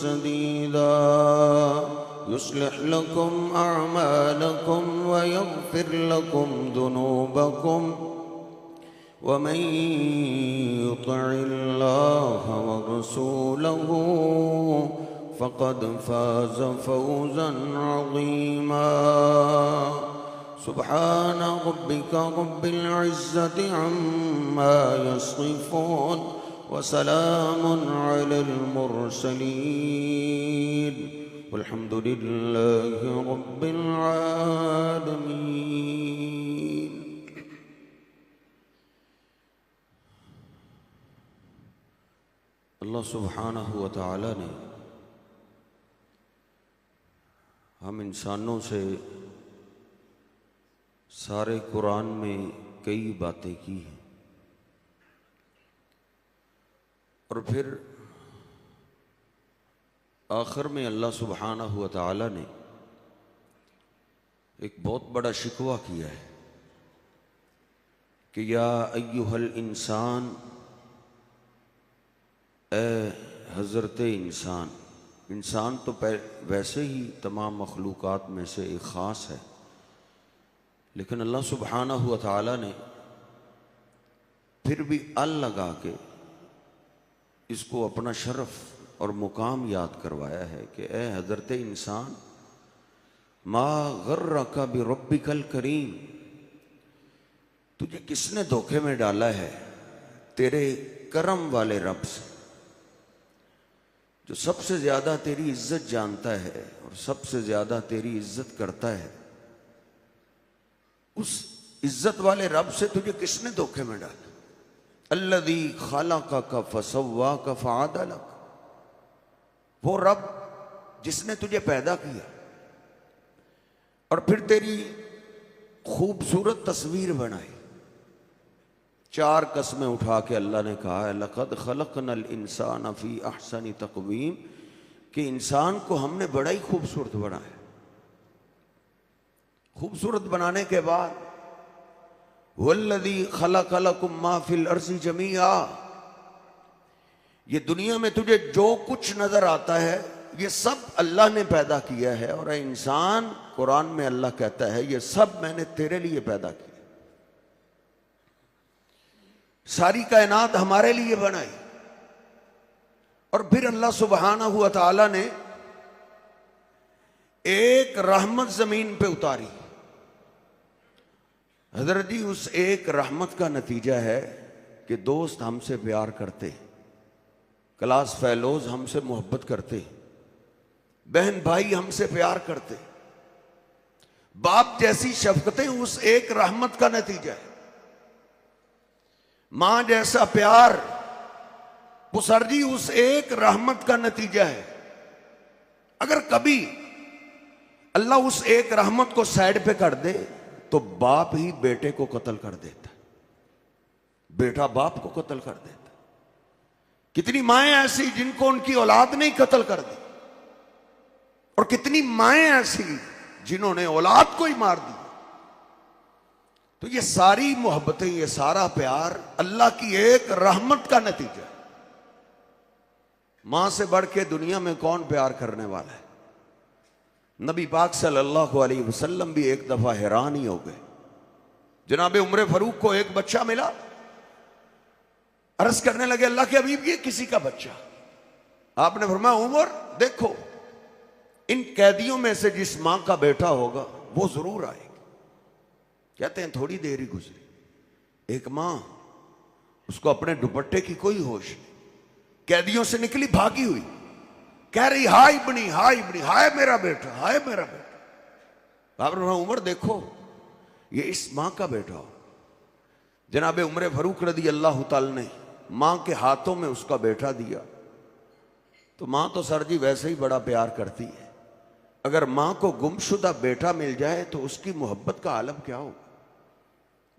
सदीदा युस्लिह लकुम अअमालकुम व यग़फिर लकुम दुनूबकुम वमन युति'िल्लाह व रसूलहू फ़क़द फ़ाज़ फ़ौज़न अज़ीमा। सुब्हान रब्बिका रब्बिल इज़्ज़ति अम्मा यसिफ़ून व सलामुन अलल मुरसलीन वल्हम्दुलिल्लाहि रब्बिल आलमीन। अल्लाह सुब्हानहु व तआला ने हम इंसानों से सारे कुरान में कई बातें की हैं और फिर आखिर में अल्लाह सुब्हानहु व तआला ने एक बहुत बड़ा शिकवा किया है कि या अय्युहल इंसान, ए हज़रत इंसान। इंसान तो वैसे ही तमाम मखलूक़ात में से एक ख़ास है, लेकिन अल्लाह सुब्हानहु व तआला ने फिर भी अल लगा के इसको अपना शरफ और मुकाम याद करवाया है कि ए हज़रत इंसान, मा गर्रका बिरब्बिकल करीम, तुझे किसने धोखे में डाला है तेरे करम वाले रब से, जो सबसे ज्यादा तेरी इज्जत जानता है और सबसे ज्यादा तेरी इज्जत करता है। उस इज्जत वाले रब से तुझे किसने धोखे में डाला? अल्लज़ी खलक़का फसव्वाका फ़अदलक, वो रब जिसने तुझे पैदा किया और फिर तेरी खूबसूरत तस्वीर बनाई। चार कस्में उठा के अल्लाह ने कहा है लक़द खलक़नल इंसान फ़ी अहसनि तक़वीम, कि इंसान को हमने बड़ा ही खूबसूरत बनाया। खूबसूरत बनाने के बाद वल्लज़ी खलक़ लकुम मा फ़िल अर्ज़ि जमीआ, ये दुनिया में तुझे जो कुछ नजर आता है ये सब अल्लाह ने पैदा किया है। और इंसान, कुरान में अल्लाह कहता है ये सब मैंने तेरे लिए पैदा किया, सारी कायनात हमारे लिए बनाई। और फिर अल्लाह सुब्हानहु व तआला ने एक रहमत जमीन पे उतारी। हजरत जी, उस एक रहमत का नतीजा है कि दोस्त हमसे प्यार करते, क्लास फेलोज हमसे मोहब्बत करते, बहन भाई हमसे प्यार करते, बाप जैसी शफकतें उस एक रहमत का नतीजा है। मां जैसा प्यार पुसरजी उस एक रहमत का नतीजा है। अगर कभी अल्लाह उस एक रहमत को साइड पे कर दे तो बाप ही बेटे को कत्ल कर देता, बेटा बाप को कत्ल कर देता। कितनी माएं ऐसी जिनको उनकी औलाद ने कत्ल कर दी, और कितनी माएं ऐसी जिन्होंने औलाद को ही मार दिया। तो ये सारी मोहब्बतें, ये सारा प्यार अल्लाह की एक रहमत का नतीजा है। मां से बढ़ के दुनिया में कौन प्यार करने वाला है? नबी पाक सल्लल्लाहु अलैहि वसल्लम भी एक दफा हैरान ही हो गए। जनाब उमर फारूक को एक बच्चा मिला, अर्ज करने लगे अल्लाह के हबीब ये किसी का बच्चा। आपने फरमाया उमर देखो, इन कैदियों में से जिस मां का बेटा होगा वो जरूर आएगा। कहते हैं थोड़ी देर ही गुजरी, एक मां, उसको अपने दुपट्टे की कोई होश नहीं, कैदियों से निकली भागी हुई, कह रही हाय इब्नी, हाय इब्नी, हाय मेरा बेटा, हाय मेरा बेटा। आपने फरमाया उमर देखो ये इस मां का बेटा हो। जनाब उमर फारूक रज़ी अल्लाह तआला ने मां के हाथों में उसका बेटा दिया। तो मां तो सर जी वैसे ही बड़ा प्यार करती है, अगर मां को गुमशुदा बेटा मिल जाए तो उसकी मोहब्बत का आलम क्या होगा।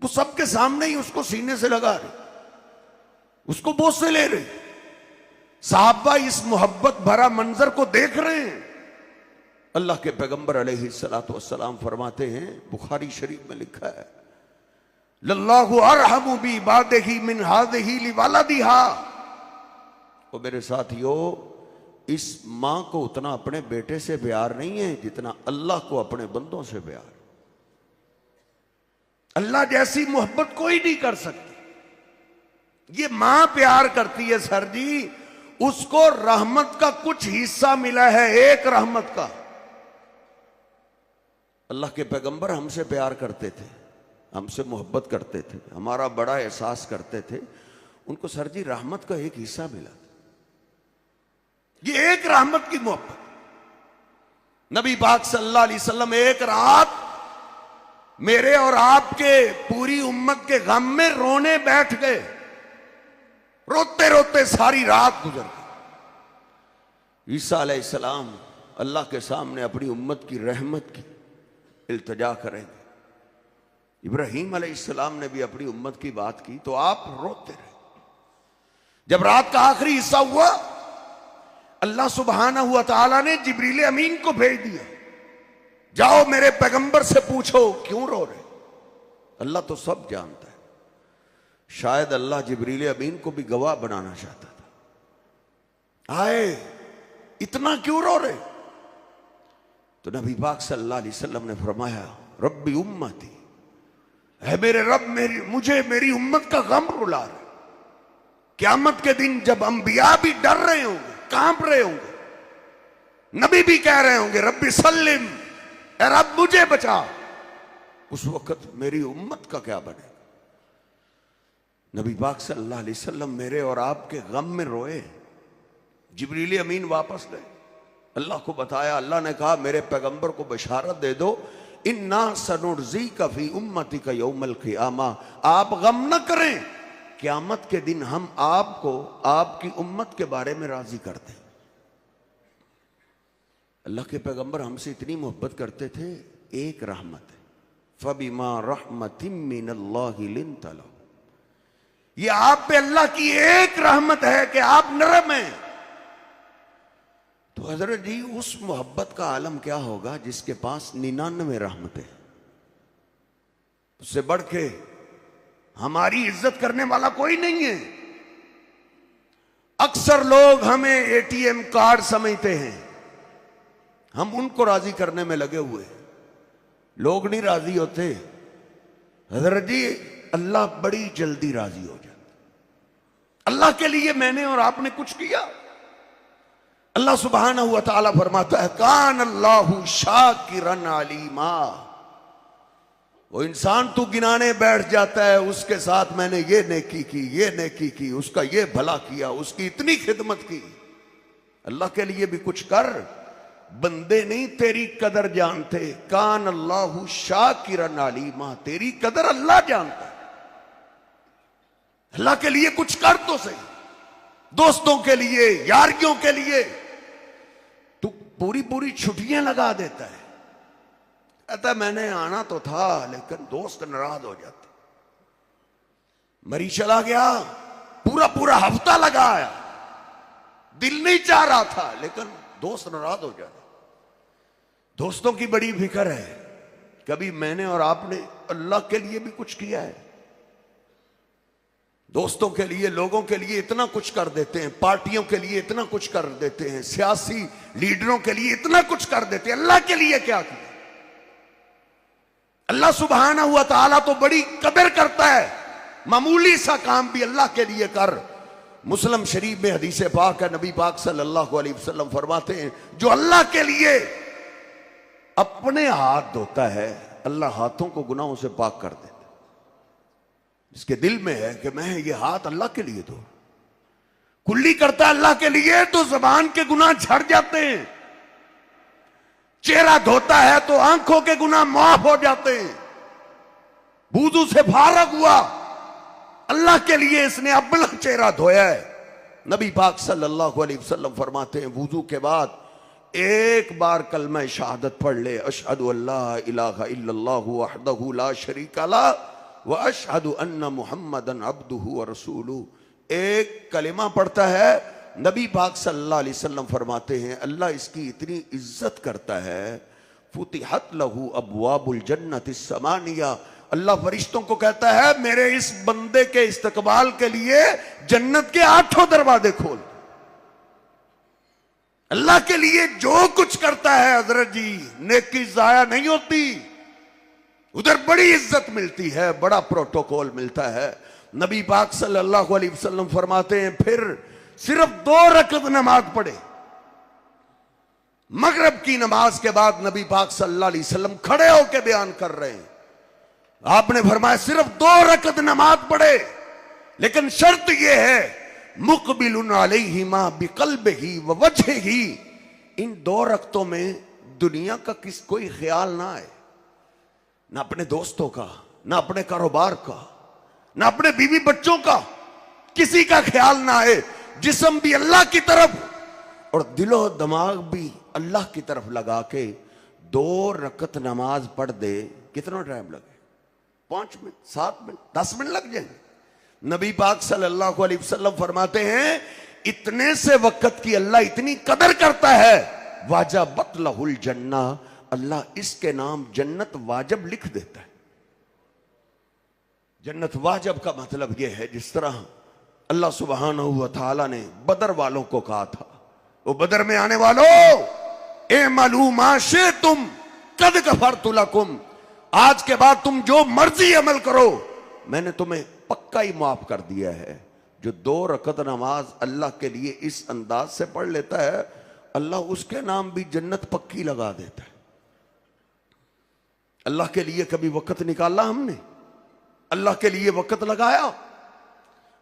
वो सबके सामने ही उसको सीने से लगा रही, उसको बोसे ले रही। साहबा इस मोहब्बत भरा मंजर को देख रहे हैं। अल्लाह के पैगंबर अलैहिस्सलातु वस्सलाम फरमाते हैं, बुखारी शरीफ में लिखा है, लल्लाहु अरहमु बि इबादिही मिन हादिही लिवालदिहा। ओ मेरे साथियों, इस मां को उतना अपने बेटे से प्यार नहीं है जितना अल्लाह को अपने बंदों से प्यार। अल्लाह जैसी मोहब्बत कोई नहीं कर सकती। ये मां प्यार करती है सर जी, उसको रहमत का कुछ हिस्सा मिला है, एक रहमत का। अल्लाह के पैगंबर हमसे प्यार करते थे, हमसे मोहब्बत करते थे, हमारा बड़ा एहसास करते थे, उनको सर जी रहमत का एक हिस्सा मिला था। ये एक रहमत की मोहब्बत। नबी पाक सल्लल्लाहु अलैहि वसल्लम एक रात मेरे और आपके पूरी उम्मत के गम में रोने बैठ गए, रोते रोते सारी रात गुजर गई। ईसा अलैहिस्सलाम अल्लाह के सामने अपनी उम्मत की रहमत की इल्तिजा करेंगे, इब्राहीम अलैहिस्सलाम ने भी अपनी उम्मत की बात की तो आप रोते रहे। जब रात का आखिरी हिस्सा हुआ, अल्लाह सुब्हानहू व तआला ने जिब्रील अमीन को भेज दिया, जाओ मेरे पैगंबर से पूछो क्यों रो रहे। अल्लाह तो सब जानता है, शायद अल्लाह जिब्रील अमीन को भी गवाह बनाना चाहता था। आए, इतना क्यों रो रहे? तो नबी पाक सल्लल्लाहु अलैहि वसल्लम ने फरमाया, रब्बी उम्मती, है मेरे रब मुझे मेरी उम्मत का गम रुला रहे। क़यामत के दिन जब अंबिया भी डर रहे होंगे, कांप रहे होंगे, नबी भी कह रहे होंगे रब्बी सल्लिम, ए रब मुझे बचा, उस वक्त मेरी उम्मत का क्या बनेगा? नबी पाक सल्लल्लाहु अलैहि वसल्लम मेरे और आपके गम में रोए। जिब्रील अमीन वापस गए, अल्लाह को बताया। अल्लाह ने कहा मेरे पैगंबर को बशारत दे दो, इन्ना सनुर्ज़ीका फी उम्मतिका यौमल क़ियामा, आप गम न करें, क़यामत के दिन हम आपको आपकी उम्मत के बारे में राजी कर दें। अल्लाह के पैगंबर हमसे इतनी मोहब्बत करते थे, एक रहमत है, फबिमा रहमतिम मिनल्लाहि लिन्ता लहुम, ये आप पे अल्लाह की एक रहमत है कि आप नरम हैं। तो हजरत जी उस मोहब्बत का आलम क्या होगा जिसके पास 99 रहमतें, उससे बढ़ के हमारी इज्जत करने वाला कोई नहीं है। अक्सर लोग हमें एटीएम कार्ड समझते हैं, हम उनको राजी करने में लगे हुए, लोग नहीं राजी होते। हजरत जी अल्लाह बड़ी जल्दी राजी हो जाता। अल्लाह के लिए मैंने और आपने कुछ किया? अल्लाह सुब्हानहू व तआला फरमाता है, कान अल्लाहु शाकिरन अलीमा, वो इंसान तू गिनाने बैठ जाता है, उसके साथ मैंने ये नेकी की, ये नेकी की, उसका ये भला किया, उसकी इतनी खिदमत की। अल्लाह के लिए भी कुछ कर, बंदे नहीं तेरी कदर जानते। कान अल्लाहु शाकिरन अलीमा, तेरी कदर अल्लाह जानता है। अल्लाह के लिए कुछ कर तो सही, दोस्तों के लिए, यारियों के लिए। तू पूरी पूरी छुट्टियां लगा देता है, कहता मैंने आना तो था लेकिन दोस्त नाराज हो जाते। मरी चला गया, पूरा पूरा हफ्ता लगाया, दिल नहीं चाह रहा था लेकिन दोस्त नाराज हो जाते। दोस्तों की बड़ी फिक्र है। कभी मैंने और आपने अल्लाह के लिए भी कुछ किया है? दोस्तों के लिए, लोगों के लिए इतना कुछ कर देते हैं, पार्टियों के लिए इतना कुछ कर देते हैं, सियासी लीडरों के लिए इतना कुछ कर देते हैं, अल्लाह के लिए क्या किया? अल्लाह सुब्हानहू व तआला तो बड़ी कदर करता है, मामूली सा काम भी अल्लाह के लिए कर। मुस्लिम शरीफ में हदीस पाक है, नबी पाक सल्लल्लाहु अलैहि वसल्लम फरमाते हैं, जो अल्लाह के लिए अपने हाथ धोता है, अल्लाह हाथों को गुनाहों से पाक कर देता है। जिसके दिल में है कि मैं ये हाथ अल्लाह के लिए धो, कुल्ली करता है अल्लाह के लिए, तो जबान के गुनाह झड़ जाते हैं। चेहरा धोता है तो आंखों के गुनाह माफ हो जाते हैं। वुजू से फारग हुआ, अल्लाह के लिए इसने अपना चेहरा धोया है। नबी पाक सल्लल्लाहु अलैहि वसल्लम फरमाते हैं, वुजू के बाद एक बार कलमा शहादत पढ़ ले, अशहदु अल्ला इलाहा इल्लल्लाहु वहदहु ला शरीका ला व अशहदु अन्ना मुहम्मदन अब्दुहु व रसूलुहु। एक कलिमा पढ़ता है, नबी पाक सल्लल्लाहु अलैहि वसल्लम फरमाते हैं अल्लाह इसकी इतनी इज्जत करता है, फुतिहत लहू अबवाबुल जन्नतिस समानिया, अल्लाह फरिश्तों को कहता है मेरे इस बंदे के इस्तकबाल के लिए जन्नत के 8 दरवाजे खोल। अल्लाह के लिए जो कुछ करता है हजरत जी, नेकी जाया नहीं होती, उधर बड़ी इज्जत मिलती है, बड़ा प्रोटोकॉल मिलता है। नबी पाक सल्लल्लाहु अलैहि वसल्लम फरमाते हैं, फिर सिर्फ 2 रकअत नमाज पढ़े। मगरिब की नमाज के बाद नबी पाक सल्लल्लाहु अलैहि वसल्लम खड़े होकर बयान कर रहे हैं, आपने फरमाया सिर्फ 2 रकअत नमाज पढ़े, लेकिन शर्त यह है मुक़बिलुन अलैहिमा बिक़ल्बिही व वजहिही, इन 2 रकअतों में दुनिया का कोई ख्याल ना आए, ना अपने दोस्तों का, ना अपने कारोबार का, ना अपने बीवी बच्चों का, किसी का ख्याल ना आए। जिस्म भी अल्लाह की तरफ और दिलो दिमाग भी अल्लाह की तरफ लगा के 2 रकअत नमाज पढ़ दे। कितना टाइम लगे? 5 मिनट, 7 मिनट, 10 मिनट लग जाएंगे। नबी पाक सल्लल्लाहु अलैहि वसल्लम फरमाते हैं, इतने से वक्त की अल्लाह इतनी कदर करता है, वाजबत लहुल जन्ना, अल्लाह इसके नाम जन्नत वाजिब लिख देता है। जन्नत वाजिब का मतलब यह है, जिस तरह अल्लाह सुब्हानहू व तआला ने बदर वालों को कहा था, वो बदर में आने वालों, ए मालूम आशे तुम कद गफरतु लकुम, आज के बाद तुम जो मर्जी अमल करो मैंने तुम्हें पक्का ही माफ कर दिया है। जो 2 रकअत नमाज अल्लाह के लिए इस अंदाज से पढ़ लेता है, अल्लाह उसके नाम भी जन्नत पक्की लगा देता है। अल्लाह के लिए कभी वक्त निकाला हमने? अल्लाह के लिए वक्त लगाया?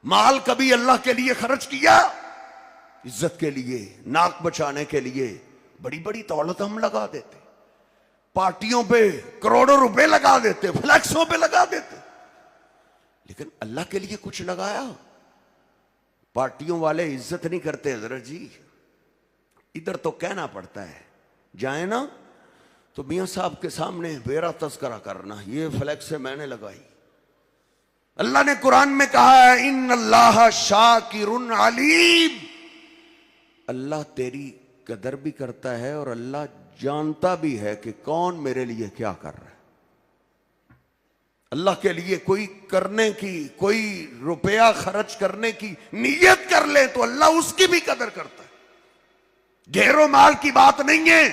माल कभी अल्लाह के लिए खर्च किया? इज्जत के लिए, नाक बचाने के लिए बड़ी बड़ी दौलत हम लगा देते, पार्टियों पे करोड़ों रुपए लगा देते, फ्लैक्सों पे लगा देते, लेकिन अल्लाह के लिए कुछ लगाया? पार्टियों वाले इज्जत नहीं करते हजरत जी, इधर तो कहना पड़ता है, जाए ना तो मियां साहब के सामने मेरा तस्करा करना, ये फ्लैक्स से मैंने लगाई। अल्लाह ने कुरान में कहा है, इन्नल्लाह शाकिरुन अलीम, अल्लाह तेरी कदर भी करता है और अल्लाह जानता भी है कि कौन मेरे लिए क्या कर रहा है। अल्लाह के लिए कोई करने की, कोई रुपया खर्च करने की नीयत कर ले तो अल्लाह उसकी भी कदर करता है। ढेरों माल की बात नहीं है।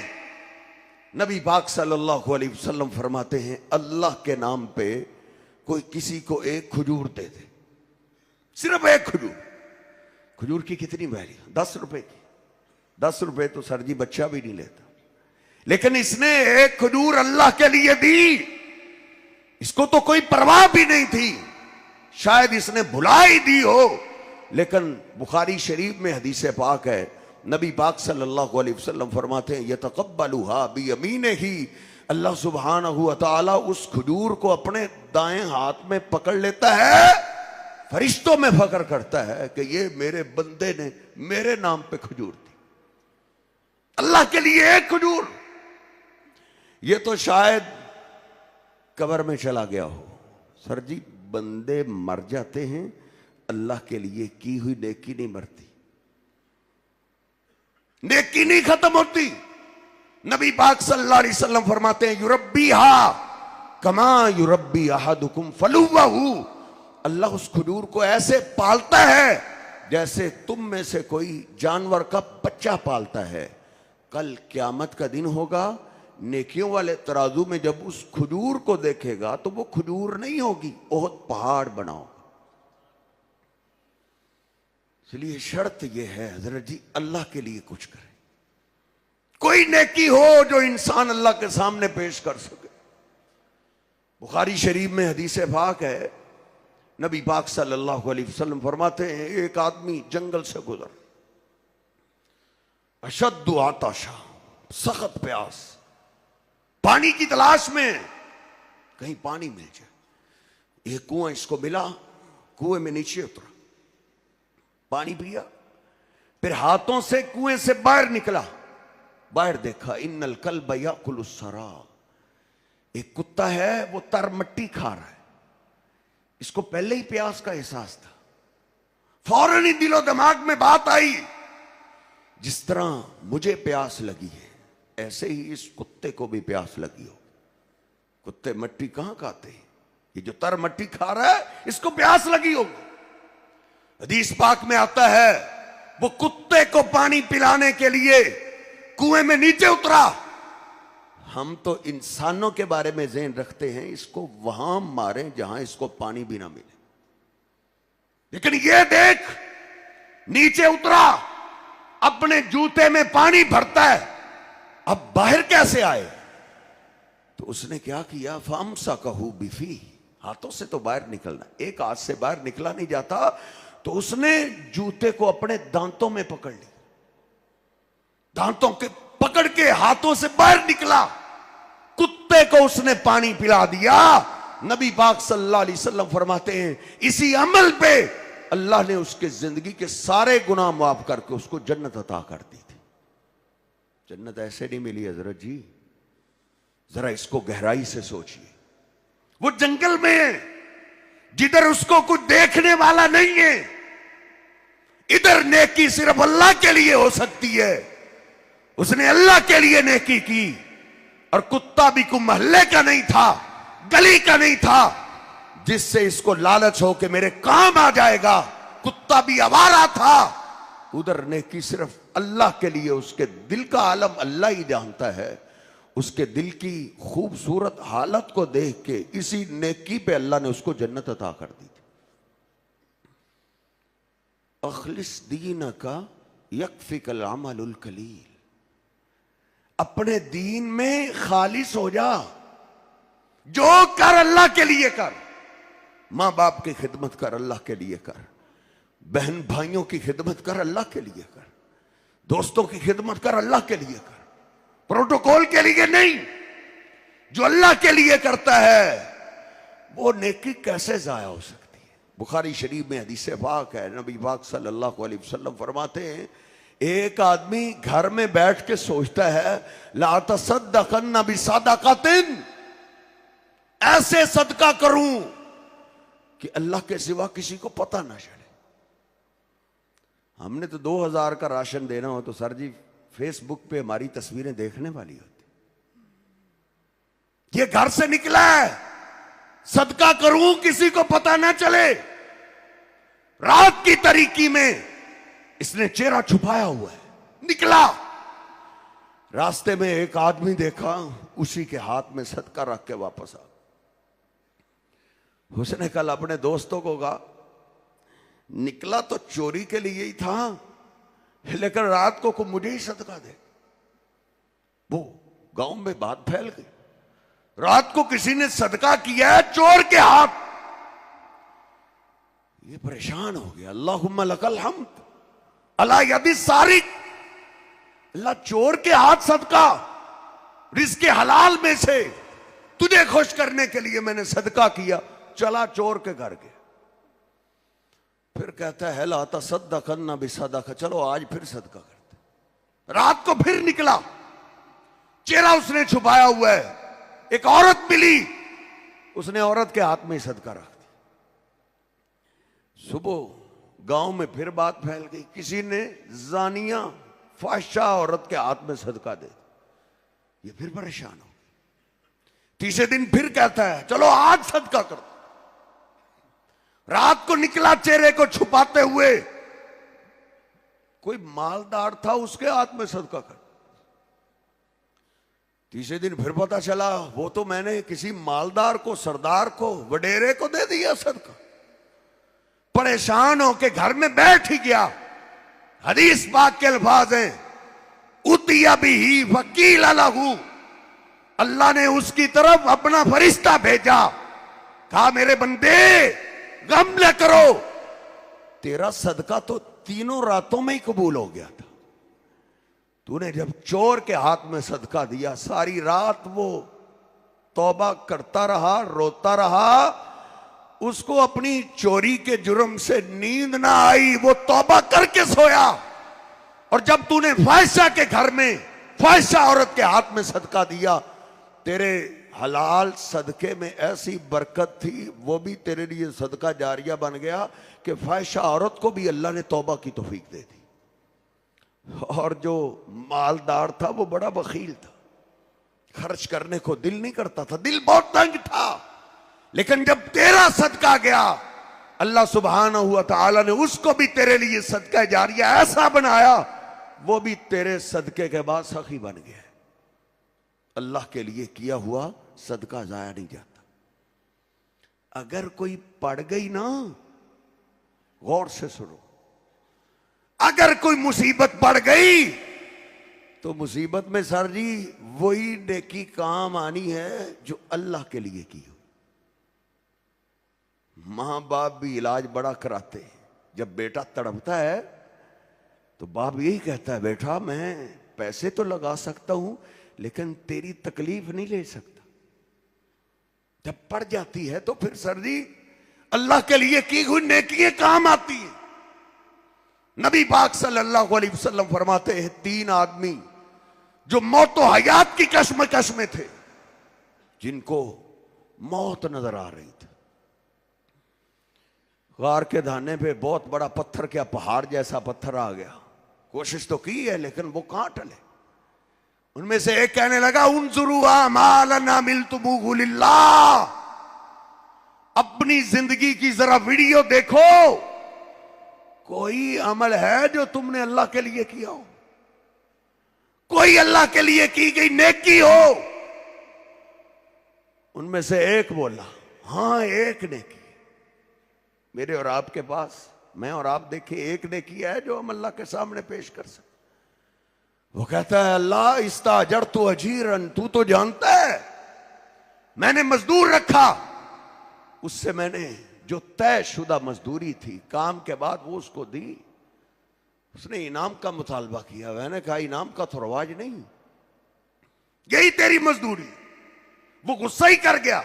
नबी पाक सल्लल्लाहु अलैहि वसल्लम फरमाते हैं, अल्लाह के नाम पे कोई किसी को 1 खजूर दे दे, सिर्फ 1 खजूर, खजूर की कितनी वैल्यू? 10 रुपए की। 10 रुपए तो सर जी बच्चा भी नहीं लेता, लेकिन इसने 1 खजूर अल्लाह के लिए दी, इसको तो कोई परवाह भी नहीं थी, शायद इसने भुला ही दी हो, लेकिन बुखारी शरीफ में हदीस पाक है, नबी पाक सल्लल्लाहु अलैहि वसल्लम फरमाते हैं, यतक़ब्बलुहा बियमीनिही, अल्लाह सुब्हानहू व तआला उस खजूर को अपने दाएं हाथ में पकड़ लेता है, फरिश्तों में फख्र करता है कि ये मेरे बंदे ने मेरे नाम पे खजूर दी। अल्लाह के लिए 1 खजूर, ये तो शायद कब्र में चला गया हो। सर जी बंदे मर जाते हैं, अल्लाह के लिए की हुई नेकी नहीं मरती, नेकी नहीं खत्म होती। नबी पाक सल्लल्लाहु अलैहि वसल्लम फरमाते हैं, युरब्बीहा कमा युरब्बी अहदुकुम फलुव्वहू, अल्लाह उस खजूर को ऐसे पालता है जैसे तुम में से कोई जानवर का बच्चा पालता है। कल क़यामत का दिन होगा, नेकियों वाले तराजू में जब उस खजूर को देखेगा तो वो खजूर नहीं होगी, बहुत पहाड़ बनाओ। इसलिए शर्त यह है हजरत जी, अल्लाह के लिए कुछ करें, कोई नेकी हो जो इंसान अल्लाह के सामने पेश कर सके। बुखारी शरीफ में हदीस पाक है, नबी पाक सल्लल्लाहु अलैहि वसल्लम फरमाते हैं, एक आदमी जंगल से गुजर, अशद्दु आताशा, सख्त प्यास, पानी की तलाश में, कहीं पानी मिल जाए। एक कुआं इसको मिला, कुएं में नीचे उतरा, पानी पिया, फिर हाथों से कुएं से बाहर निकला, बाहर देखा, इन्नल कल्ब याकुलुस सरा, एक कुत्ता है वो तर मट्टी खा रहा है। इसको पहले ही प्यास का एहसास था, फौरन ही दिलो दिमाग में बात आई, जिस तरह मुझे प्यास लगी है ऐसे ही इस कुत्ते को भी प्यास लगी हो। कुत्ते मट्टी कहां खाते हैं, ये जो तर मट्टी खा रहा है इसको प्यास लगी होगी। हदीस पाक में आता है, वो कुत्ते को पानी पिलाने के लिए कुएं में नीचे उतरा। हम तो इंसानों के बारे में ज़हन रखते हैं, इसको वहां मारें जहां इसको पानी भी ना मिले। लेकिन ये देख, नीचे उतरा, अपने जूते में पानी भरता है, अब बाहर कैसे आए? तो उसने क्या किया, फामसा कहू बिफी, हाथों से तो बाहर निकलना, एक हाथ से बाहर निकला नहीं जाता, तो उसने जूते को अपने दांतों में पकड़ ली, दांतों के पकड़ के हाथों से बाहर निकला, कुत्ते को उसने पानी पिला दिया। नबी पाक सल्लल्लाहु अलैहि वसल्लम फरमाते हैं, इसी अमल पे अल्लाह ने उसके जिंदगी के सारे गुनाह माफ करके उसको जन्नत अता कर दी थी। जन्नत ऐसे नहीं मिली हजरत जी, जरा इसको गहराई से सोचिए। वो जंगल में है, जिधर उसको कुछ देखने वाला नहीं है, इधर नेकी सिर्फ अल्लाह के लिए हो सकती है। उसने अल्लाह के लिए नेकी की, और कुत्ता भी कोई मोहल्ले का नहीं था, गली का नहीं था, जिससे इसको लालच हो कि मेरे काम आ जाएगा। कुत्ता भी आवारा था, उधर नेकी सिर्फ अल्लाह के लिए, उसके दिल का आलम अल्लाह ही जानता है। उसके दिल की खूबसूरत हालत को देख के इसी नेकी पे अल्लाह ने उसको जन्नत अता कर दी थी। अखलिस दीन का यकफिकल अमलुल कलील, अपने दीन में खालिस हो जा, जो कर अल्लाह के लिए कर। मां बाप की खिदमत कर, अल्लाह के लिए कर। बहन भाइयों की खिदमत कर, अल्लाह के लिए कर। दोस्तों की खिदमत कर, अल्लाह के लिए कर, प्रोटोकॉल के लिए नहीं। जो अल्लाह के लिए करता है वो नेकी कैसे जाया हो सकती है? बुखारी शरीफ में हदीस पाक है, नबी पाक सल्लल्लाहु अलैहि वसल्लम फरमाते हैं, एक आदमी घर में बैठ के सोचता है, ला तसद्दक़न्ना बिसदक़तिन, ऐसे सदका करूं कि अल्लाह के सिवा किसी को पता ना चले। हमने तो 2000 का राशन देना हो तो सर जी फेसबुक पे हमारी तस्वीरें देखने वाली होती। ये घर से निकला है, सदका करूं किसी को पता ना चले। रात की तारीकी में इसने चेहरा छुपाया हुआ है, निकला, रास्ते में एक आदमी देखा, उसी के हाथ में सदका रख के वापस आ। उसने कल अपने दोस्तों को कहा, निकला तो चोरी के लिए ही था, लेकिन रात को मुझे ही सदका दे। वो गांव में बात फैल गई, रात को किसी ने सदका किया है चोर के हाथ। ये परेशान हो गया, अल्लाहुम्मा लकल हम्द अला यदि सारिक, अल्लाह चोर के हाथ सदका, रिज़्क़ हलाल में से तुझे खुश करने के लिए मैंने सदका किया। चला चोर के घर के, फिर कहता है ला तसद्दक़न्ना बिसदक़ा, चलो आज फिर सदका करते। रात को फिर निकला, चेहरा उसने छुपाया हुआ है। एक औरत मिली, उसने औरत के हाथ में सदका रख दिया। सुबह गांव में फिर बात फैल गई, किसी ने जानिया फाहिशा औरत के हाथ में सदका दे। ये फिर परेशान हो। तीसरे दिन फिर कहता है चलो आज सदका कर। रात को निकला चेहरे को छुपाते हुए, कोई मालदार था उसके हाथ में सदका कर। तीसरे दिन फिर पता चला वो तो मैंने किसी मालदार को, सरदार को, वडेरे को दे दिया सदका। परेशान होके घर में बैठ ही गया। हदीस पाक के अल्फाज हैं, उतिया बिही वकील लहू, अल्लाह ने उसकी तरफ अपना फरिश्ता भेजा, कहा मेरे बंदे गम न करो, तेरा सदका तो तीनों रातों में ही कबूल हो गया था। तूने जब चोर के हाथ में सदका दिया, सारी रात वो तौबा करता रहा, रोता रहा, उसको अपनी चोरी के जुर्म से नींद ना आई, वो तौबा करके सोया। और जब तूने फाहिशा के घर में फाहिशा औरत के हाथ में सदका दिया, तेरे हलाल सदके में ऐसी बरकत थी, वो भी तेरे लिए सदका जारिया बन गया कि फाहिशा औरत को भी अल्लाह ने तौबा की तौफीक दे दी। और जो मालदार था वो बड़ा बखील था, खर्च करने को दिल नहीं करता था, दिल बहुत तंग था। लेकिन जब तेरा सदका गया, अल्लाह सुब्हानहू व तआला ने उसको भी तेरे लिए सदका जारिया ऐसा बनाया वो भी तेरे सदके के बाद सखी बन गया। अल्लाह के लिए किया हुआ सदका जाया नहीं जाता। अगर कोई पड़ गई ना, गौर से सुनो, अगर कोई मुसीबत पड़ गई तो मुसीबत में सर जी वही नेकी काम आनी है जो अल्लाह के लिए की हो। मां बाप भी इलाज बड़ा कराते हैं। जब बेटा तड़पता है तो बाप यही कहता है, बेटा मैं पैसे तो लगा सकता हूं लेकिन तेरी तकलीफ नहीं ले सकता। जब पड़ जाती है तो फिर सर जी अल्लाह के लिए की हुई नेकी काम आती है। नबी पाक सल्लल्लाहु अलैहि वसल्लम फरमाते हैं, 3 आदमी जो मौत व हयात की कश्मकश में थे, जिनको मौत नजर आ रही थी। गार के धाने पे बहुत बड़ा पत्थर, क्या पहाड़ जैसा पत्थर आ गया। कोशिश तो की है लेकिन वो कहां टले। उनमें से एक कहने लगा, उनजुरू आमालना मिलतुमूहु लिल्लाह, अपनी जिंदगी की जरा वीडियो देखो, कोई अमल है जो तुमने अल्लाह के लिए किया हो, कोई अल्लाह के लिए की गई नेकी हो। उनमें से एक बोला, हां एक नेकी मेरे और आपके पास, मैं और आप देखिए एक नेकी है जो हम अल्लाह के सामने पेश कर सकते। वो कहता है, अल्लाह इस्ताजरतु अजीरन, तू तो जानता है मैंने मजदूर रखा, उससे मैंने जो तयशुदा मजदूरी थी काम के बाद वो उसको दी। उसने इनाम का मुतालबा किया, मैंने कहा इनाम का तो रवाज नहीं, यही तेरी मजदूरी। वो गुस्सा ही कर गया,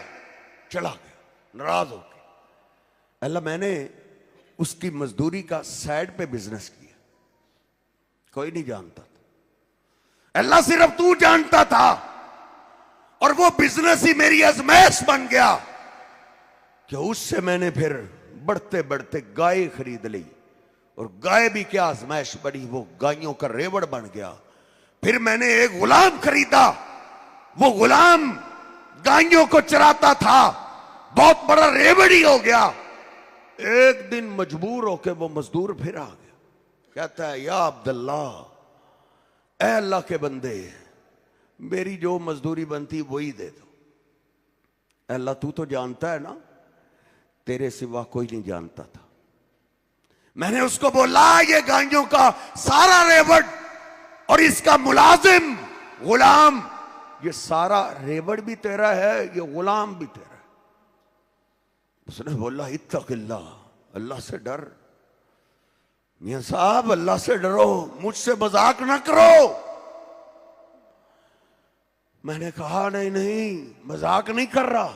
चला गया नाराज हो गया। अल्लाह मैंने उसकी मजदूरी का साइड पे बिजनेस किया, कोई नहीं जानता था, अल्लाह सिर्फ तू जानता था, और वो बिजनेस ही मेरी आजमाइश बन गया कि उससे मैंने फिर बढ़ते बढ़ते गाय खरीद ली, और गाय भी क्या आजमाइश बनी, वो गायों का रेवड़ बन गया। फिर मैंने एक गुलाम खरीदा, वो गुलाम गायों को चराता था, बहुत बड़ा रेवड़ी हो गया। एक दिन मजबूर होकर वो मजदूर फिर आ गया, कहता है, या अब्दुल्ला, ऐ अल्लाह के बंदे, मेरी जो मजदूरी बनती वही दे दो। अल्लाह तू तो जानता है ना, तेरे सिवा कोई नहीं जानता था। मैंने उसको बोला, ये गायों का सारा रेवड़ और इसका मुलाजिम गुलाम, ये सारा रेवड़ भी तेरा है, ये गुलाम भी तेरा है। उसने बोला, इत्तक़िल्लाह, अल्लाह से डर। मियां साहब अल्लाह से डरो, मुझसे मजाक ना करो। मैंने कहा, नहीं नहीं मजाक नहीं कर रहा,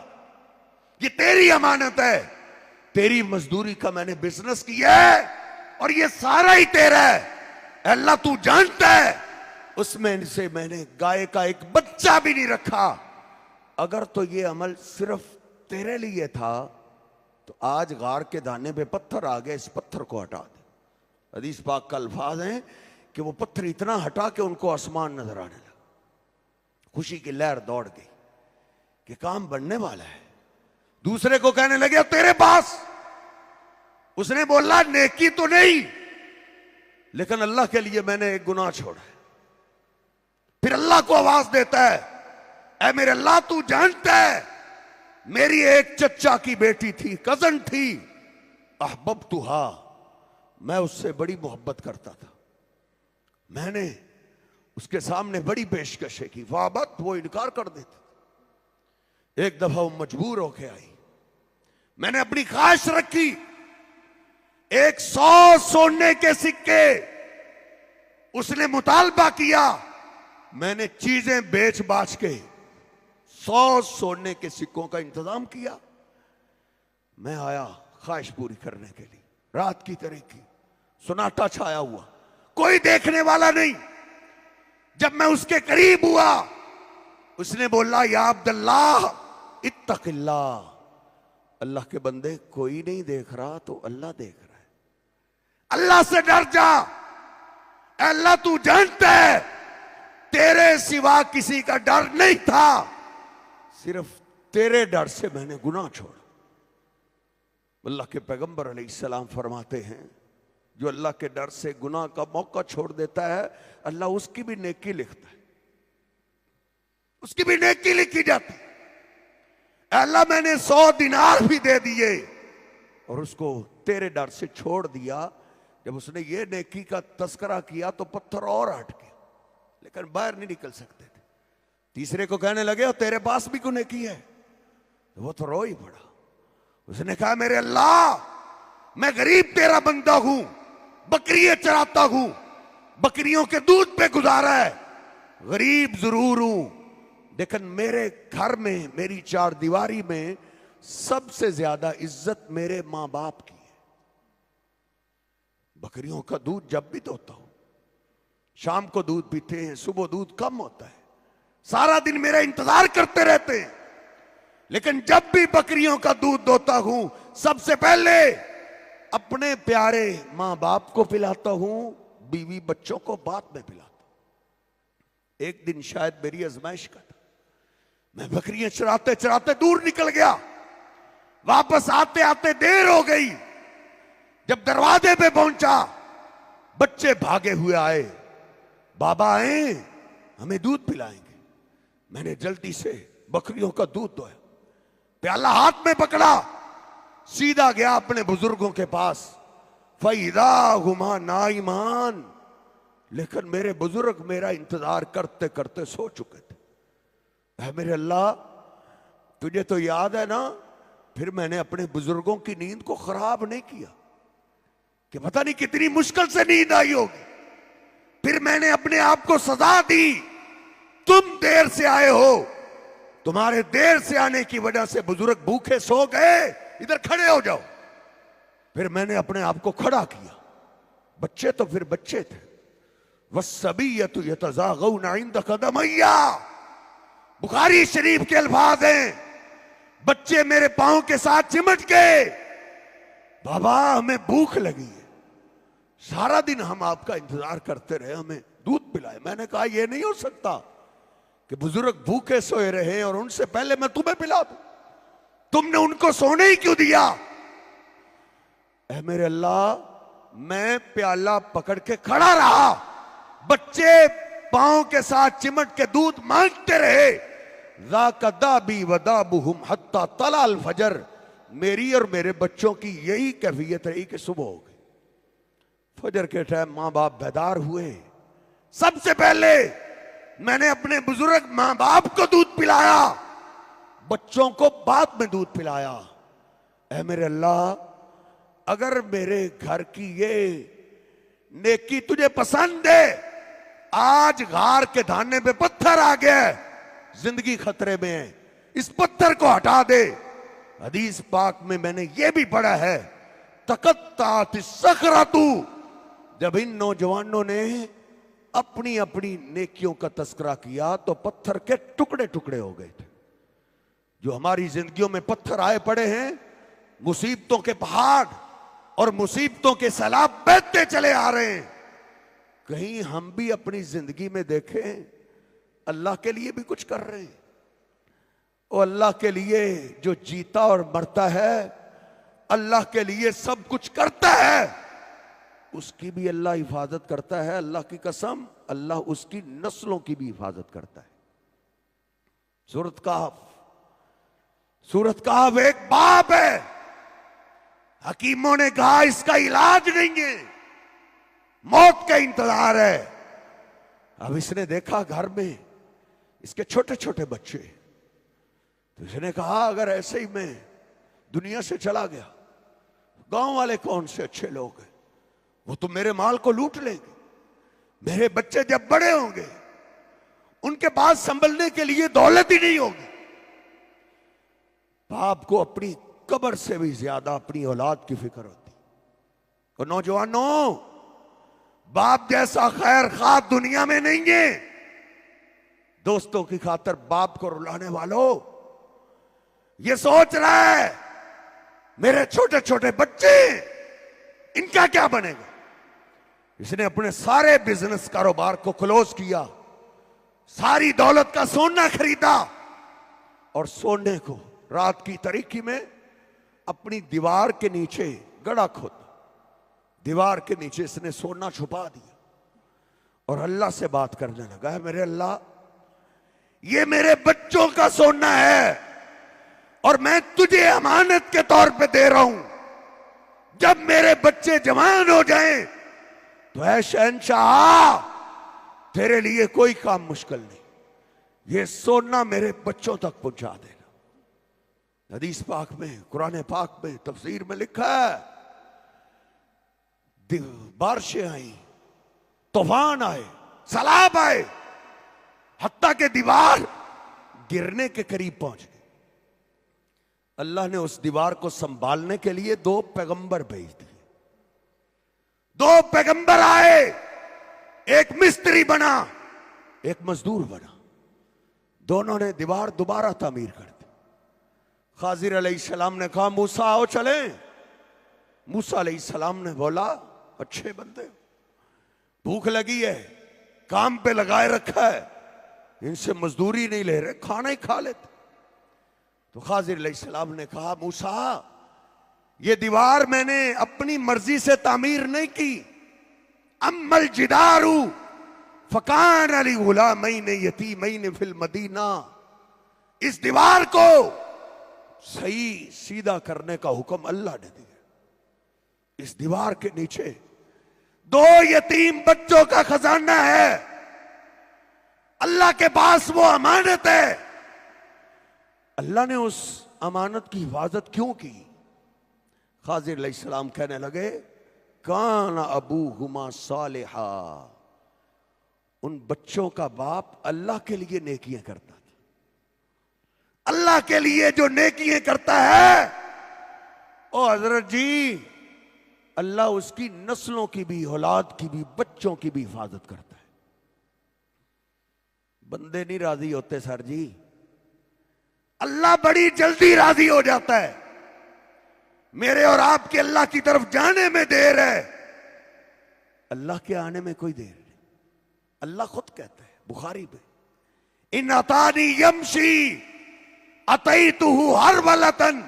ये तेरी अमानत है, तेरी मजदूरी का मैंने बिजनेस किया है और ये सारा ही तेरा है। अल्लाह तू जानता है, उसमें से मैंने गाय का एक बच्चा भी नहीं रखा। अगर तो ये अमल सिर्फ तेरे लिए था तो आज गार के दाने पे पत्थर आ गया, इस पत्थर को हटा दे। हदीस पाक का अल्फाज है कि वो पत्थर इतना हटा के उनको आसमान नजर आने लगा। खुशी की लहर दौड़ गई कि काम बनने वाला है। दूसरे को कहने लगे, तेरे पास। उसने बोला, नेकी तो नहीं, लेकिन अल्लाह के लिए मैंने एक गुनाह छोड़ा है। फिर अल्लाह को आवाज देता है, ऐ मेरे अल्लाह तू जानता है मेरी एक चचा की बेटी थी, कजन थी, अहबब्तुहा, मैं उससे बड़ी मोहब्बत करता था। मैंने उसके सामने बड़ी पेशकशें की, वाबत, वो इनकार कर देती। एक दफा वो मजबूर होके आई, मैंने अपनी ख्वाहिश रखी, 100 सोने के सिक्के उसने मुतालबा किया। मैंने चीजें बेच बाच के 100 सोने के सिक्कों का इंतजाम किया। मैं आया ख्वाहिश पूरी करने के लिए, रात की तरह की, सन्नाटा छाया हुआ, कोई देखने वाला नहीं। जब मैं उसके करीब हुआ, उसने बोला, या अब्दुल्लाह इत्तक़िल्लाह, अल्लाह के बंदे कोई नहीं देख रहा तो अल्लाह देख रहा है, अल्लाह से डर जा। अल्लाह तू जानता है तेरे सिवा किसी का डर नहीं था, सिर्फ तेरे डर से मैंने गुनाह छोड़ा। अल्लाह के पैगंबर अलैहिस्सलाम फरमाते हैं, जो अल्लाह के डर से गुनाह का मौका छोड़ देता है, अल्लाह उसकी भी नेकी लिखता है, उसकी भी नेकी लिखी जाती। अल्लाह मैंने 100 दिनार भी दे दिए और उसको तेरे डर से छोड़ दिया। जब उसने ये नेकी का तस्करा किया तो पत्थर और हट गया, लेकिन बाहर नहीं निकल सकते थे। तीसरे को कहने लगे, और तेरे पास भी कोई नेकी है? तो वो तो रो ही पड़ा। उसने कहा, मेरे अल्लाह मैं गरीब तेरा बंदा हूं, बकरियां चराता हूं, बकरियों के दूध पे गुजारा है, गरीब जरूर हूं, लेकिन मेरे घर में, मेरी चार दीवारी में सबसे ज्यादा इज्जत मेरे मां बाप की है। बकरियों का दूध जब भी दोता हूं, शाम को दूध पीते हैं, सुबह दूध कम होता है, सारा दिन मेरा इंतजार करते रहते हैं, लेकिन जब भी बकरियों का दूध दोता हूं, सबसे पहले अपने प्यारे मां बाप को पिलाता हूं, बीवी बच्चों को बाद में पिलाता हूं। एक दिन शायद मेरी आजमाइश का था, मैं बकरियां चराते चराते दूर निकल गया, वापस आते आते देर हो गई। जब दरवाजे पे पहुंचा, बच्चे भागे हुए आए, बाबा आए, हमें दूध पिलाएंगे। मैंने जल्दी से बकरियों का दूध दोया, प्याला हाथ में पकड़ा, सीधा गया अपने बुजुर्गों के पास। फैदा हुमा नाईमान, लेकिन मेरे बुजुर्ग मेरा इंतजार करते करते सो चुके थे। है मेरे अल्लाह, तुझे तो याद है ना, फिर मैंने अपने बुजुर्गों की नींद को खराब नहीं किया, कि पता नहीं कितनी मुश्किल से नींद आई होगी, फिर मैंने अपने आप को सजा दी। तुम देर से आए हो, तुम्हारे देर से आने की वजह से बुजुर्ग भूखे सो गए, इधर खड़े हो जाओ। फिर मैंने अपने आप को खड़ा किया। बच्चे तो फिर बच्चे थे, वस्सबिय्यतु यतज़ागौना इंद क़दमैया, बुखारी शरीफ के अल्फाज हैं। बच्चे मेरे पांव के साथ चिमट गए, बाबा हमें भूख लगी है, सारा दिन हम आपका इंतजार करते रहे, हमें दूध पिलाए। मैंने कहा यह नहीं हो सकता कि बुजुर्ग भूखे सोए रहे और उनसे पहले मैं तुम्हें पिला दूं, तुमने उनको सोने ही क्यों दिया? ऐ मेरे अल्लाह, मैं प्याला पकड़ के खड़ा रहा, बच्चे पांव के साथ चिमट के दूध मांगते रहे। ज़ाक़दाबी वदाबुहुम हत्ता तलाल फजर, मेरी और मेरे बच्चों की यही कैफियत रही कि सुबह हो गई। फजर के टाइम मां बाप बेदार हुए, सबसे पहले मैंने अपने बुजुर्ग मां बाप को दूध पिलाया, बच्चों को बाद में दूध पिलाया। ऐ मेरे अल्लाह, अगर मेरे घर की ये नेकी तुझे पसंद है, आज घार के धाने पे पत्थर आ गया, जिंदगी खतरे में है, इस पत्थर को हटा दे। हदीस पाक में मैंने ये भी पढ़ा है, तकत्तात सखरतु, जब इन नौजवानों ने अपनी अपनी नेकियों का तस्करा किया तो पत्थर के टुकड़े टुकड़े हो गए थे। जो हमारी जिंदगियों में पत्थर आए पड़े हैं, मुसीबतों के पहाड़ और मुसीबतों के सैलाब बहते चले आ रहे हैं, कहीं हम भी अपनी जिंदगी में देखें अल्लाह के लिए भी कुछ कर रहे हैं। और अल्लाह के लिए जो जीता और मरता है, अल्लाह के लिए सब कुछ करता है, उसकी भी अल्लाह हिफाजत करता है। अल्लाह की कसम, अल्लाह उसकी नस्लों की भी हिफाजत करता है। सूरत कहफ एक बाप है, हकीमों ने कहा इसका इलाज नहीं है, मौत का इंतजार है। अब इसने देखा घर में इसके छोटे छोटे बच्चे, तो इसने कहा अगर ऐसे ही मैं दुनिया से चला गया, गांव वाले कौन से अच्छे लोग हैं, वो तो मेरे माल को लूट लेंगे। मेरे बच्चे जब बड़े होंगे, उनके पास संभलने के लिए दौलत ही नहीं होगी। बाप को अपनी कब्र से भी ज्यादा अपनी औलाद की फिक्र होती। और नौजवानों, बाप जैसा खैर खा दुनिया में नहीं है। दोस्तों की खातिर बाप को रुलाने वालों, ये सोच रहा है मेरे छोटे छोटे बच्चे, इनका क्या बनेगा। इसने अपने सारे बिजनेस कारोबार को क्लोज किया, सारी दौलत का सोना खरीदा और सोने को रात की तारीकी में अपनी दीवार के नीचे गड़ा खोदा। दीवार के नीचे इसने सोना छुपा दिया और अल्लाह से बात करने लगा है, मेरे अल्लाह, ये मेरे बच्चों का सोना है और मैं तुझे अमानत के तौर पे दे रहा हूं। जब मेरे बच्चे जवान हो जाएं तो ऐ शहंशाह, तेरे लिए कोई काम मुश्किल नहीं, ये सोना मेरे बच्चों तक पहुंचा देना। हदीस पाक में, कुरान पाक में, तफसीर में लिखा है, बारिशें आई, तूफान आए, सैलाब आए, हत्ता के दीवार गिरने के करीब पहुंच गई। अल्लाह ने उस दीवार को संभालने के लिए 2 पैगंबर भेज दिए। 2 पैगंबर आए, एक मिस्त्री बना, एक मजदूर बना। दोनों ने दीवार दोबारा तामीर कर दी। खाजिर अलैहिस्सलाम ने कहा, मूसा आओ चले। मूसा अलैहिस्सलाम ने बोला, अच्छे बंदे, भूख लगी है, काम पे लगाए रखा है, इनसे मजदूरी नहीं ले रहे, खाना ही खा लेते। तो खाजिर अलैहिस्सलाम ने कहा, मूसा, ये दीवार मैंने अपनी मर्जी से तामीर नहीं की। अम्मल जिदारू फकान अली गुलामैन यतीमैन फिल मदीना। इस दीवार को सही सीधा करने का हुक्म अल्लाह ने दिया। इस दीवार के नीचे 2 यतीम बच्चों का खजाना है। अल्लाह के पास वो अमानत है। अल्लाह ने उस अमानत की हिफाजत क्यों की? खाजिर अलैहिस्सलाम कहने लगे, कान अबूहुमा सालिहा। उन बच्चों का बाप अल्लाह के लिए नेकियां करता था। अल्लाह के लिए जो नेकियां करता है, ओ हजरत जी, अल्लाह उसकी नस्लों की भी, औलाद की भी, बच्चों की भी हिफाजत करता है। बंदे नहीं राजी होते सर जी, अल्लाह बड़ी जल्दी राजी हो जाता है। मेरे और आपके अल्लाह की तरफ जाने में देर है, अल्लाह के आने में कोई देर नहीं। अल्लाह खुद कहता है बुखारी में, इन अतानी यमशी अतईतुहु हर वलतन।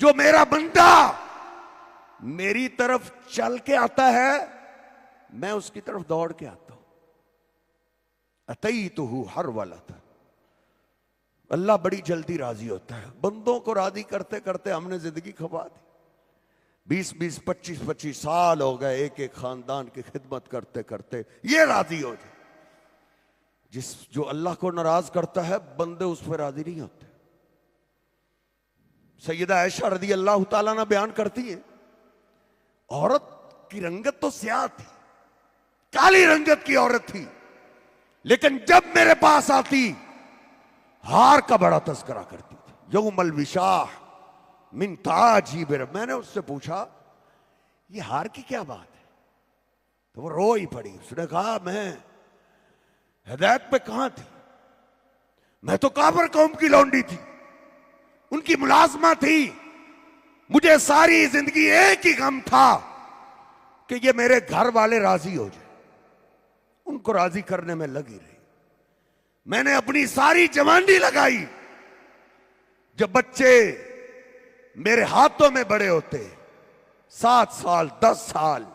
जो मेरा बंदा मेरी तरफ चल के आता है, मैं उसकी तरफ दौड़ के आता हूं। अतईतुहु हर वलतन। अल्लाह बड़ी जल्दी राजी होता है। बंदों को राजी करते करते हमने जिंदगी खपा दी। 20-20, 25-25 साल हो गए एक एक खानदान की खिदमत करते करते। ये राजी हो जाए। जो अल्लाह को नाराज करता है, बंदे उस पर राजी नहीं होते। सैयदा आयशा रज़ी अल्लाह ताला ना बयान करती है, औरत की रंगत तो स्याह थी, काली रंगत की औरत थी, लेकिन जब मेरे पास आती हार का बड़ा तस्करा करती थी। यौमल विशाह मिन ताजी बेर। मैंने उससे पूछा, ये हार की क्या बात है? तो वो रो ही पड़ी। उसने कहा, मैं हिदायत पे कहां थी? मैं तो काफिर कौम की लौंडी थी, उनकी मुलाजमा थी। मुझे सारी जिंदगी एक ही गम था कि ये मेरे घर वाले राजी हो जाए। उनको राजी करने में लगी रही। मैंने अपनी सारी जवानी लगाई। जब बच्चे मेरे हाथों में बड़े होते, 7 साल 10 साल,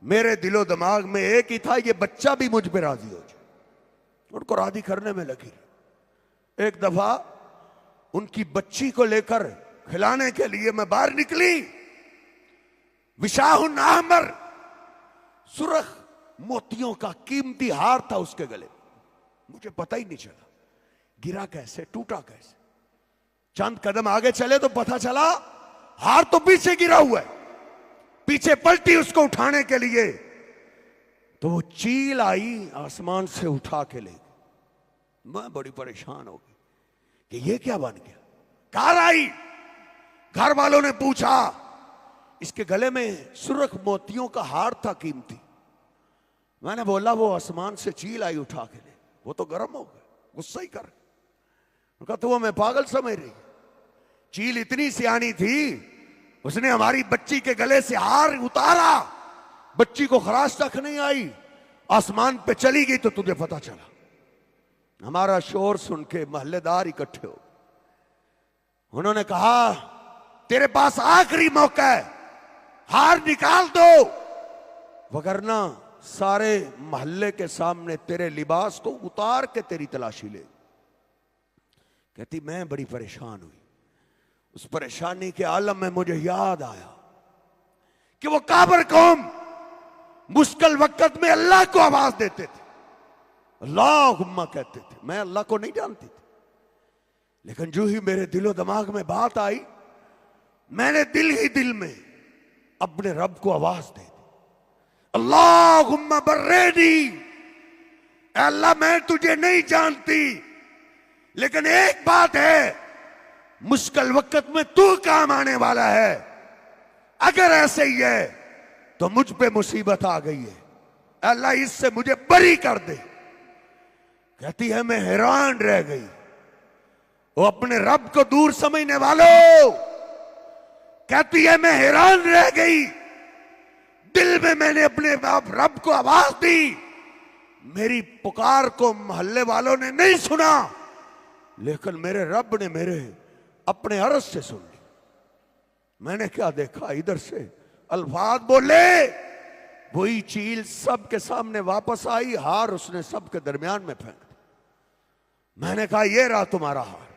मेरे दिलो दिमाग में एक ही था, ये बच्चा भी मुझ पे राजी हो जाए। उनको राजी करने में लगी। एक दफा उनकी बच्ची को लेकर खिलाने के लिए मैं बाहर निकली। विशाहुन अहमर, सुर्ख मोतियों का कीमती हार था उसके गले। मुझे पता ही नहीं चला गिरा कैसे, टूटा कैसे। चंद कदम आगे चले तो पता चला हार तो पीछे गिरा हुआ है। पीछे पलटी उसको उठाने के लिए तो वो चील आई, आसमान से उठा के ले गई। मैं बड़ी परेशान हो गई कि ये क्या बन गया। कार आई, घर वालों ने पूछा, इसके गले में सुर्ख मोतियों का हार था कीमती। मैंने बोला, वो आसमान से चील आई उठा के ले। वो तो गर्म हो गए, गुस्सा ही कर। उनका तो वो मैं पागल समझ रही। चील इतनी सियानी थी, उसने हमारी बच्ची के गले से हार उतारा, बच्ची को खराश तक नहीं आई, आसमान पे चली गई तो तुझे पता चला। हमारा शोर सुन के महल्लेदार इकट्ठे हो। उन्होंने कहा, तेरे पास आखिरी मौका है, हार निकाल दो, वगरना सारे मोहल्ले के सामने तेरे लिबास को उतार के तेरी तलाशी ले। कहती मैं बड़ी परेशान हुई। उस परेशानी के आलम में मुझे याद आया कि वो काबर कौम मुश्किल वक्त में अल्लाह को आवाज देते थे, अल्लाहुम्मा कहते थे। मैं अल्लाह को नहीं जानती थी, लेकिन जो ही मेरे दिलो दिमाग में बात आई, मैंने दिल ही दिल में अपने रब को आवाज दे दी, अल्लाहुम्मा बर्रेनी, अल्लाह मैं तुझे नहीं जानती, लेकिन एक बात है, मुश्किल वक्त में तू काम आने वाला है। अगर ऐसे ही है तो मुझ पे मुसीबत आ गई है, अल्लाह इससे मुझे बरी कर दे। कहती है मैं हैरान रह गई। वो अपने रब को दूर समझने वालों, कहती है मैं हैरान रह गई। दिल में मैंने अपने रब को आवाज दी, मेरी पुकार को मोहल्ले वालों ने नहीं सुना, लेकिन मेरे रब ने मेरे अपने अर्ज से सुन ली। मैंने क्या देखा, इधर से अल्फाज बोले, वही चील सबके सामने वापस आई, हार उसने सबके दरमियान में फेंक दी। मैंने कहा ये रहा तुम्हारा हार,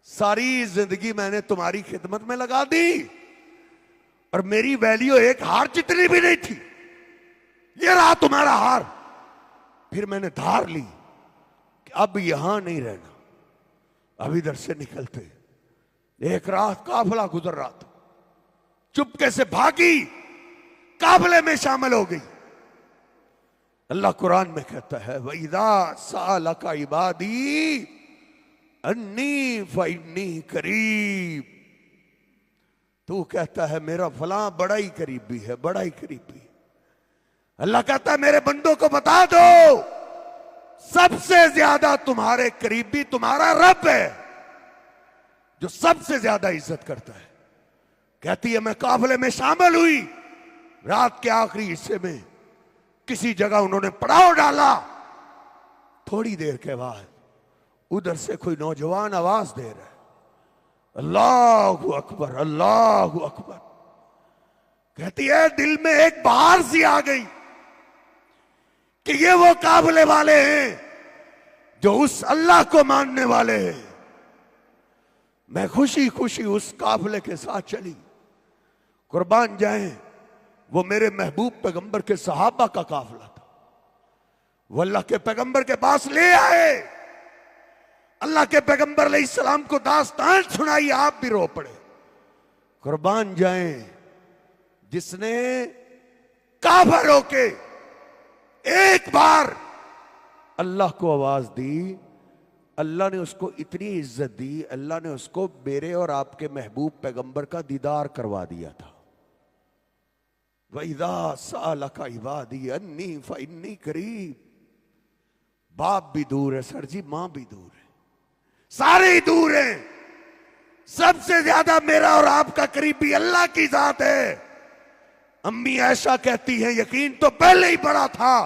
सारी जिंदगी मैंने तुम्हारी खिदमत में लगा दी और मेरी वैल्यू एक हार जितनी भी नहीं थी, ये रहा तुम्हारा हार। फिर मैंने धार ली कि अब यहां नहीं रहना, अब इधर से निकलते। एक रात काफिला गुजर रहा था, चुपके से भागी, काफिले में शामिल हो गई। अल्लाह कुरान में कहता है वइदा सालका इबादी अन्नी फइन्नी करीब, तू कहता है मेरा फलां बड़ा ही करीबी है, बड़ा ही करीबी। अल्लाह कहता है मेरे बंदों को बता दो, सबसे ज्यादा तुम्हारे करीबी तुम्हारा रब है, जो सबसे ज्यादा इज्जत करता है। कहती है मैं काफिले में शामिल हुई, रात के आखिरी हिस्से में किसी जगह उन्होंने पड़ाव डाला। थोड़ी देर के बाद उधर से कोई नौजवान आवाज दे रहा है, अल्लाहु अकबर, अल्लाहु अकबर। कहती है दिल में एक बहार सी आ गई कि ये वो काफिले वाले हैं जो उस अल्लाह को मानने वाले हैं। मैं खुशी खुशी उस काफिले के साथ चली। कुर्बान जाए वो मेरे महबूब पैगंबर के सहाबा का काफिला था। वो अल्लाह के पैगंबर के पास ले आए, अल्लाह के पैगंबर अलैहिस्सलाम को दास्तान सुनाई, आप भी रो पड़े। कुर्बान जाए जिसने काफिर होके एक बार अल्लाह को आवाज दी, अल्लाह ने उसको इतनी इज्जत दी, अल्लाह ने उसको मेरे और आपके महबूब पैगंबर का दीदार करवा दिया था। वइदा सालका इबादी अन्नी फइन्नी करीब। बाप भी दूर है सर जी, मां भी दूर है, सारे ही दूर हैं। सबसे ज्यादा मेरा और आपका करीबी अल्लाह की जात है। अम्मी ऐशा कहती है यकीन तो पहले ही बड़ा था,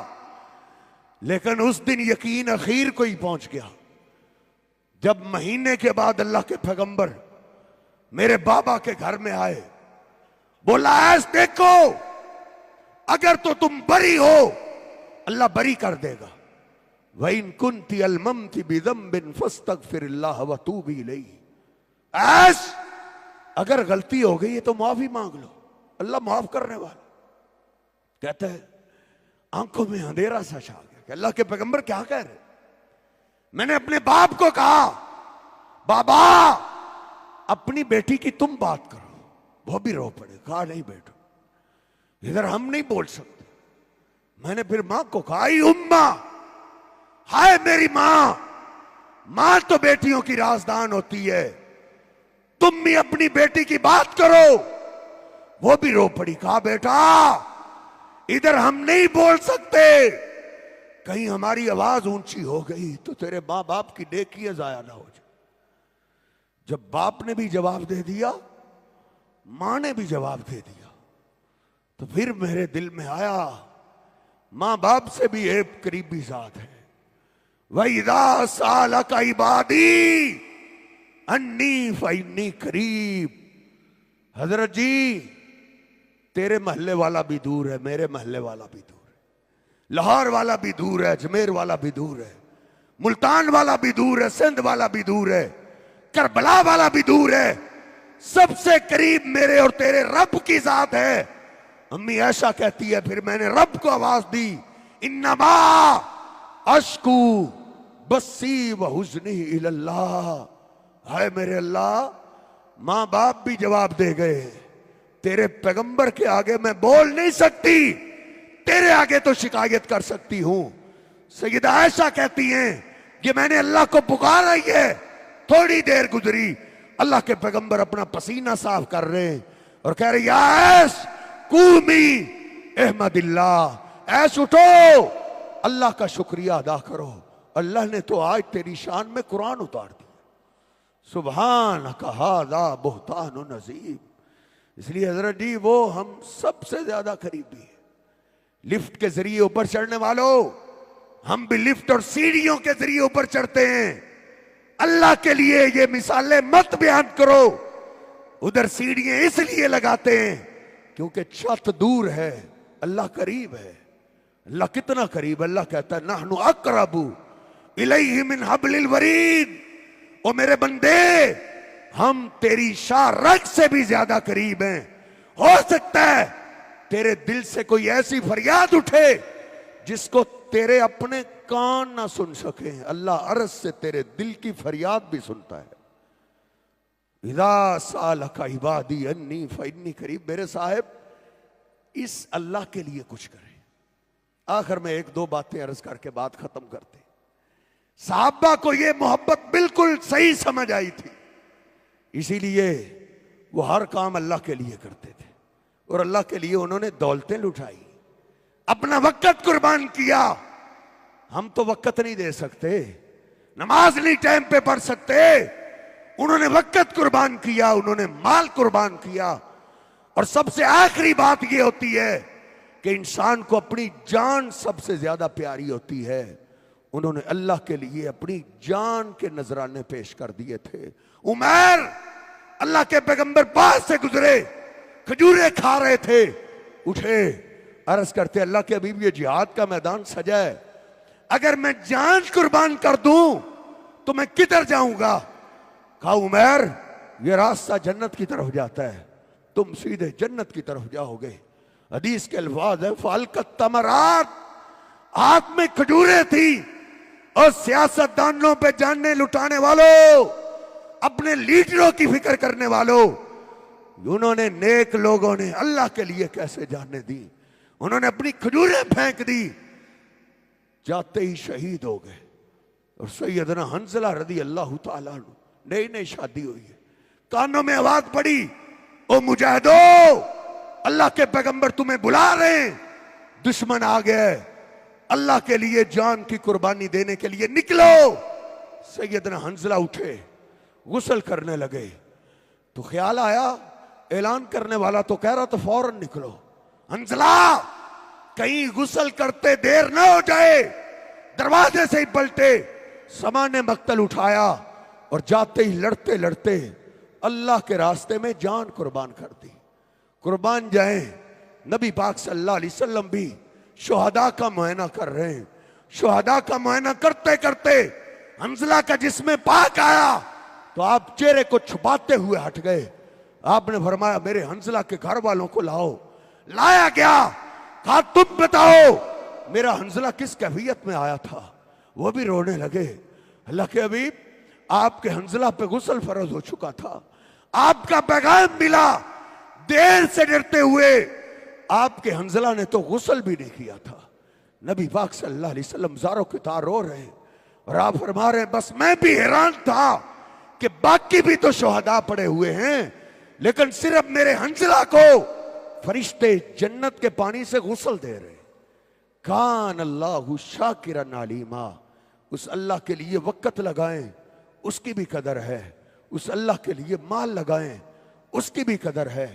लेकिन उस दिन यकीन अखीर को ही पहुंच गया जब महीने के बाद अल्लाह के पैगंबर मेरे बाबा के घर में आए। बोला ऐस देखो, अगर तो तुम बरी हो अल्लाह बरी कर देगा। वइन कुंती अलममती बिदम्बिन फस्तगफिरिल्लाह व तूबी इलैहि। ऐस अगर गलती हो गई है तो माफी मांग लो, अल्लाह माफ करने वाला। कहते हैं आंखों में अंधेरा सा छा गया कि अल्लाह के पैगंबर क्या कह रहे। मैंने अपने बाप को कहा बाबा अपनी बेटी की तुम बात करो। वो भी रो पड़े, कहा नहीं बैठो, इधर हम नहीं बोल सकते। मैंने फिर मां को कहा आई उम्मा, हाय मेरी मां, मां तो बेटियों की राजदान होती है, तुम भी अपनी बेटी की बात करो। वो भी रो पड़ी, कहा बेटा इधर हम नहीं बोल सकते, कहीं हमारी आवाज ऊंची हो गई तो तेरे मां बाप की नेकियां जाया ना हो जाए। जब बाप ने भी जवाब दे दिया, मां ने भी जवाब दे दिया, तो फिर मेरे दिल में आया मां बाप से भी एक करीबी जात है। वइदा सालका इबादी अन्नी फइन्नी करीब। हजरत जी तेरे महल्ले वाला भी दूर है, मेरे महल्ले वाला भी दूर है, लाहौर वाला भी दूर है, अजमेर वाला भी दूर है, मुल्तान वाला भी दूर है, सिंध वाला भी दूर है, करबला वाला भी दूर है। सबसे करीब मेरे और तेरे रब की जात है। अम्मी ऐसा कहती है, फिर मैंने रब को आवाज दी, इन्नमा अश्कू बस्सी व हुज़्नी इलल्लाह। हाय मेरे अल्लाह, मां बाप भी जवाब दे गए, तेरे पैगंबर के आगे मैं बोल नहीं सकती, तेरे आगे तो शिकायत कर सकती हूं। सैयदा आयशा कहती हैं कि मैंने अल्लाह को पुकारा ही है, थोड़ी देर गुजरी, अल्लाह के पैगंबर अपना पसीना साफ कर रहे हैं और कह रहे, या ऐश कूमी अहमदिल्लाह, ऐश उठो, अल्लाह का शुक्रिया अदा करो, अल्लाह ने तो आज तेरी शान में कुरान उतार दिया। सुभान हादा बुहतान नजीब। इसलिए हजरत जी वो हम सबसे ज्यादा करीबी है। लिफ्ट के जरिए ऊपर चढ़ने वालों, हम भी लिफ्ट और सीढ़ियों के जरिए ऊपर चढ़ते हैं। अल्लाह के लिए ये मिसालें मत बयान करो। उधर सीढ़ियां इसलिए लगाते हैं क्योंकि छत दूर है, अल्लाह करीब है। अल्लाह कितना करीब? अल्लाह कहता है, नहनु अक़रबु इलैहि मिन हब्लिल वरीद। ओ मेरे बंदे, हम तेरी शाह से भी ज्यादा करीब हैं। हो सकता है तेरे दिल से कोई ऐसी फरियाद उठे जिसको तेरे अपने कान ना सुन सके, अल्लाह अर्श से तेरे दिल की फरियाद भी सुनता है। इज़ा सालका इबादी अन्नी फइन्नी करीब। मेरे साहब, इस अल्लाह के लिए कुछ करें। आखिर में एक दो बातें अर्ज करके बात खत्म करते। साहबा को यह मोहब्बत बिल्कुल सही समझ आई थी, इसीलिए वो हर काम अल्लाह के लिए करते थे और अल्लाह के लिए उन्होंने दौलतें लुटाई, अपना वक़्त कुर्बान किया। हम तो वक़्त नहीं दे सकते, नमाज नहीं टाइम पे पढ़ सकते, उन्होंने वक़्त कुर्बान किया, उन्होंने माल कुर्बान किया। और सबसे आखिरी बात यह होती है कि इंसान को अपनी जान सबसे ज्यादा प्यारी होती है। उन्होंने अल्लाह के लिए अपनी जान के नजराने पेश कर दिए थे। उमर अल्लाह के पैगंबर पास से गुजरे, खजूरें खा रहे थे, उठे, अर्ज करते, अल्लाह के हबीब ये जिहाद का मैदान सजा है, अगर मैं जान कुर्बान कर दूं तो मैं किधर जाऊंगा? कहा, उमर ये रास्ता जन्नत की तरफ जाता है, तुम सीधे जन्नत की तरफ जाओगे। हदीस के अल्फाज है, फालकत तमरात, हाथ में खजूरें थी। और सियासतदानों पे जानने लुटाने वालों, अपने लीडरों की फिक्र करने वालों, उन्होंने, नेक लोगों ने अल्लाह के लिए कैसे जाने दी? उन्होंने अपनी खजूरें फेंक दी, जाते ही शहीद हो गए। और सैयदना हंजला रदी अल्लाह ताला अन्हु, नई नई शादी हुई है, कानों में आवाज पड़ी, ओ मुजाहिदो, अल्लाह के पैगंबर तुम्हें बुला रहे हैं, दुश्मन आ गए, अल्लाह के लिए जान की कुर्बानी देने के लिए निकलो। सैयदना हंजला उठे, गुस्ल करने लगे, तो ख्याल आया, ऐलान करने वाला तो कह रहा, तो फौरन निकलो। हंजला, कहीं गुस्ल करते देर ना हो जाए, दरवाजे से ही पलटे, सामान्य मक्तल उठाया और जाते ही लड़ते लड़ते अल्लाह के रास्ते में जान कुर्बान कर दी। कुर्बान जाए, नबी पाक सल्लल्लाहु अलैहि वसल्लम भी शुहदा का मुआयना कर रहे हैं। शुहदा का मुआयना करते करते हंजला का जिस्म पाक आया तो आप चेहरे को छुपाते हुए हट गए। आपने फरमाया, मेरे हंजला के घर वालों को लाओ। लाया गया, कहा, तुम बताओ मेरा हंजला किस कैफियत में आया था? वो भी रोने लगे। अल्लाह के हबीब, आपके हंजला पे गुस्ल फर्ज हो चुका था, आपका पैगाम मिला, देर से डरते हुए आपके हंजला ने तो गुस्ल भी नहीं किया था। नबी पाक सल्लल्लाहु अलैहि वसल्लम ज़ारों की तार रो रहे हैं और आप फरमा रहे हैं, बस मैं भी हैरान था कि बाकी भी तो शुहदा पड़े हुए हैं, लेकिन सिर्फ मेरे हंजला को फरिश्ते जन्नत के पानी से गुस्ल दे रहे। कान अल्लाहु शाकिरन अलीमा। उस अल्लाह के लिए वक़्त लगाएं, उसकी भी कदर है। उस अल्लाह के लिए माल लगाएं, उसकी भी कदर है।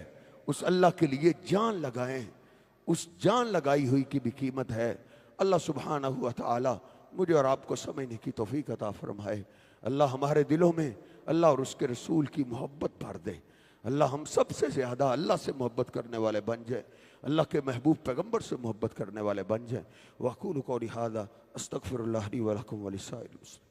उस अल्लाह के लिए जान लगाएं, उस जान लगाई हुई की भी कीमत है। अल्लाह सुब्हानहू व तआला मुझे और आपको समझने की तौफीक अता फरमाए। अल्लाह हमारे दिलों में अल्लाह और उसके रसूल की मोहब्बत भर दे। अल्लाह हम सब से ज़्यादा अल्लाह से मोहब्बत करने वाले बन जाए, अल्लाह के महबूब पैगम्बर से मोहब्बत करने वाले बन जाए। वक़ूलु क़ौली हाज़ा अस्तग़फ़िरुल्लाह ली व लकुम व लिसाइरिल मुस्लिमीन।